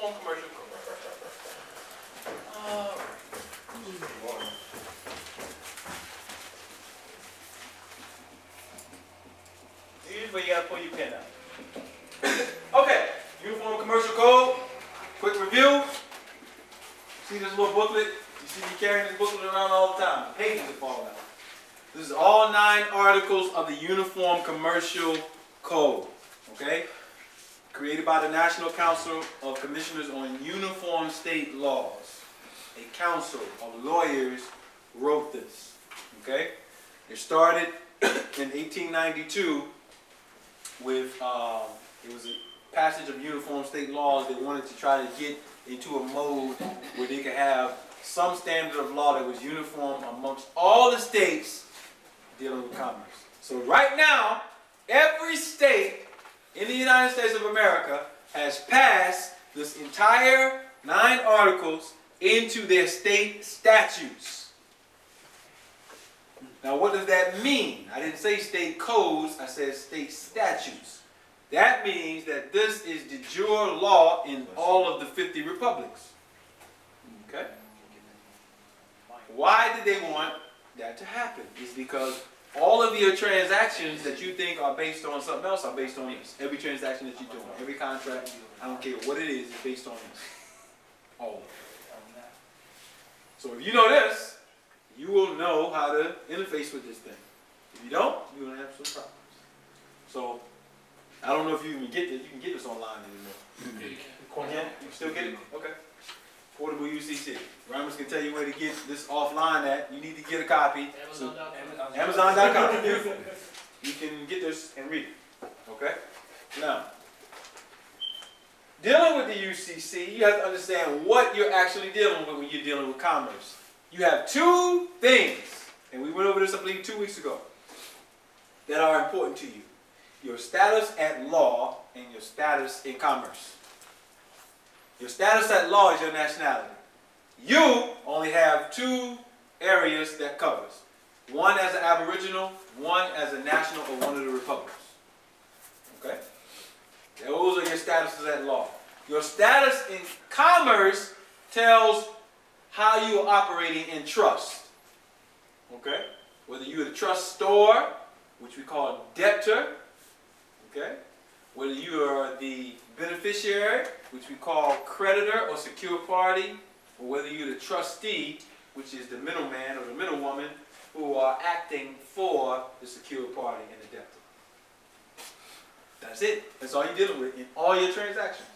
Uniform Commercial Code. Here's where you gotta pull your pen out. Okay, Uniform Commercial Code. Quick review. See this little booklet? You see me carrying this booklet around all the time. The pages are falling out. This is all 9 articles of the Uniform Commercial Code. Okay? Created by the National Council of Commissioners on Uniform State Laws. A council of lawyers wrote this. Okay? It started in 1892 with, it was a passage of uniform state laws. They wanted to try to get into a mode where they could have some standard of law that was uniform amongst all the states dealing with commerce. So right now, every state in the United States of America has passed this entire 9 articles into their state statutes. Now what does that mean? I didn't say state codes, I said state statutes. That means that this is de jure law in all of the 50 republics. Okay? Why did they want that to happen? It's because all of your transactions that you think are based on something else are based on this. Every transaction that you're doing, every contract, I don't care what it is based on this. All of it. So if you know this, you will know how to interface with this thing. If you don't, you're going to have some problems. So, I don't know if you even get this. You can get this online anymore. Yeah, you can still get it? Okay. Portable UCC. Ramos can tell you where to get this offline at. You need to get a copy. Amazon.com. Amazon.com. You can get this and read it. Okay? Now, dealing with the UCC, you have to understand what you're actually dealing with when you're dealing with commerce. You have 2 things, and we went over this, I believe, 2 weeks ago, that are important to you. Your status at law and your status in commerce. Your status at law is your nationality. You only have 2 areas that covers. One as an Aboriginal, one as a national or one of the republics. Okay? Those are your statuses at law. Your status in commerce tells how you are operating in trust. Okay? Whether you're the trustor, which we call debtor. Okay? Whether you are the beneficiary, which we call creditor or secure party, or whether you're the trustee, which is the middleman or the middlewoman who are acting for the secure party and the debtor. That's it. That's all you're dealing with in all your transactions.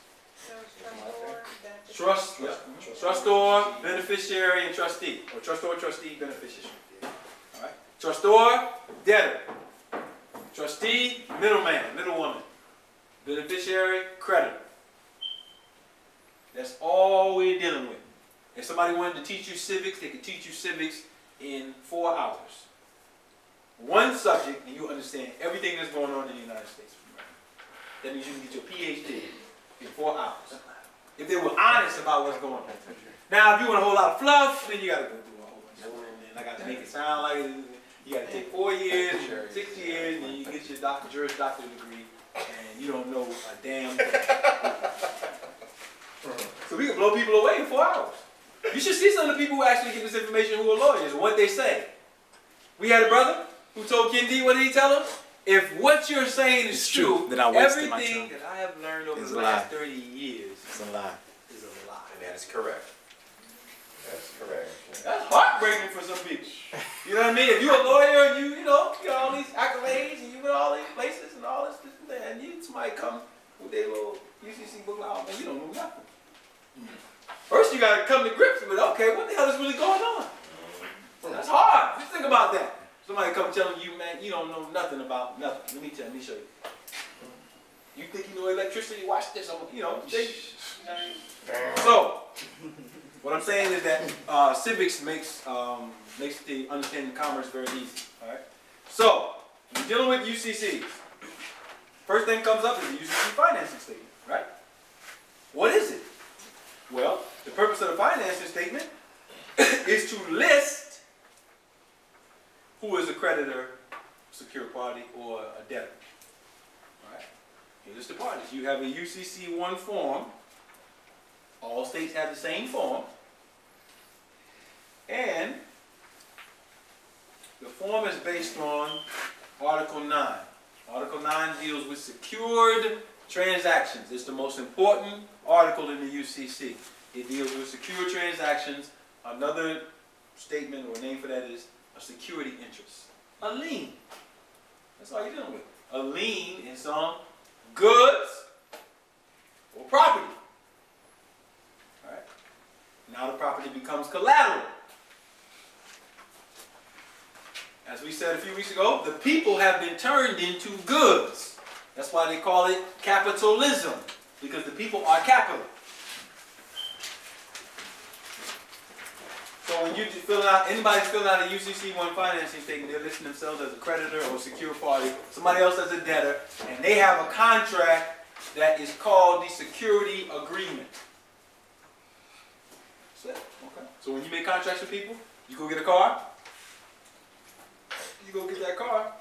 Trustor, beneficiary, and trustee. Or trustor, trustee, beneficiary. All right? Trustor, debtor. Trustee, middleman, middlewoman. Beneficiary, creditor. That's all we're dealing with. If somebody wanted to teach you civics, they could teach you civics in 4 hours. One subject, and you understand everything that's going on in the United States. That means you can get your PhD in 4 hours. If they were honest about what's going on. Now, if you want a whole lot of fluff, then you got to go through a whole bunch of it. And I got to make it sound like you got to take 4 years, 6 years, and then you get your Juris Doctor degree, and you don't know a damn thing. So we can blow people away in 4 hours. You should see some of the people who actually get this information who are lawyers and what they say. We had a brother who told Kendi, what did he tell him? If what you're saying is true, then everything that I have learned over the last 30 years is a lie. And that's correct. That's correct. That's heartbreaking for some people. You know what I mean? If you're a lawyer and you know, you got all these accolades and you went all these places and all this and that, and you somebody come with their little UCC book out, and you don't know nothing. First, you got to come to grips with, okay, what the hell is really going on? That's hard. Just think about that. Somebody come telling you, man, you don't know nothing about nothing. Let me show you. You think you know electricity? Watch this. You know. So, what I'm saying is that civics makes the understanding of commerce very easy. All right. So, you're dealing with UCCs. First thing comes up is the UCC financing statement, right? What is it? Well, the purpose of the financing statement is to list who is a creditor, secure party, or a debtor. All right. You list the parties. You have a UCC-1 form All states have the same form. And the form is based on Article 9. Article 9 deals with secured transactions. It's the most important article in the UCC. It deals with secure transactions. Another statement or name for that is a security interest. A lien. That's all you're dealing with. A lien is on goods or property. All right. Now the property becomes collateral. As we said a few weeks ago, the people have been turned into goods. That's why they call it capitalism, because the people are capital. So when you anybody's filling out a UCC1 financing statement, they're listing themselves as a creditor or a secure party, somebody else as a debtor, and they have a contract that is called the security agreement. That's it. Okay. So when you make contracts with people, you go get a car, you go get that car,